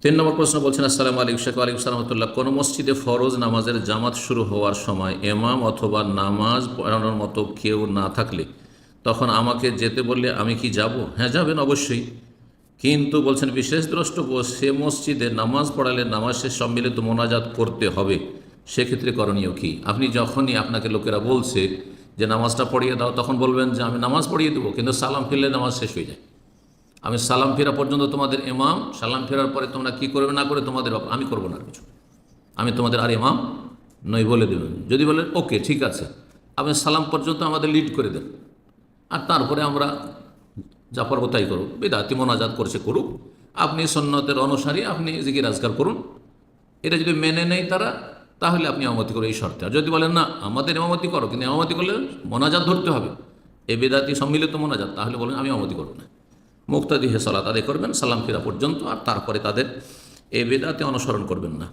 তিন নম্বর প্রশ্ন বলছেন, আসসালামু আলাইকুম শেখ। ওয়ালাইকুম সালাম রহমতুল্লাহ। কোনো মসজিদে ফরজ নামাজের জামাত শুরু হওয়ার সময় এমাম অথবা নামাজ পড়ানোর মতো কেউ না থাকলে তখন আমাকে যেতে বললে আমি কি যাব? হ্যাঁ, যাবেন অবশ্যই। কিন্তু বলছেন বিশেষ দ্রষ্টব্য, সে মসজিদে নামাজ পড়ালে নামাজ শেষ সম্মিলিত মোনাজাত করতে হবে, সেক্ষেত্রে করণীয় কি? আপনি যখনই আপনাকে লোকেরা বলছে যে নামাজটা পড়িয়ে দাও, তখন বলবেন যে আমি নামাজ পড়িয়ে দেবো, কিন্তু সালাম ফিরলে নামাজ শেষ হয়ে যায়। আমি সালাম ফেরা পর্যন্ত তোমাদের ইমাম, সালাম ফেরার পরে তোমরা কি করবে না করে তোমাদের আমি করব না আর কিছু, আমি তোমাদের আর ইমাম নই বলে দেবেন। যদি বলেন ওকে ঠিক আছে, আপনি সালাম পর্যন্ত আমাদের লিড করে দেন, আর তারপরে আমরা যা পারবো তাই করুক। বিদাতি মোনাজাত করছে করুক, আপনি সন্ন্যতের অনুসারী, আপনি জিকির আজকার করুন। এটা যদি মেনে নেই তারা, তাহলে আপনি ইমামতি করো এই শর্তে। আর যদি বলেন না আমাদের ইমামতি করো, কিন্তু ইমামতি করলে মোনাজাত ধরতে হবে, এ বেদাতি সম্মিলিত মোনাজাত, তাহলে বলেন আমি ইমামতি করব না। মুক্তাদি হে সালাত আদায় করবেন সালাম ফিরা পর্যন্ত, আর তারপরে তাদের এ বেদাতে অনুসরণ করবেন না।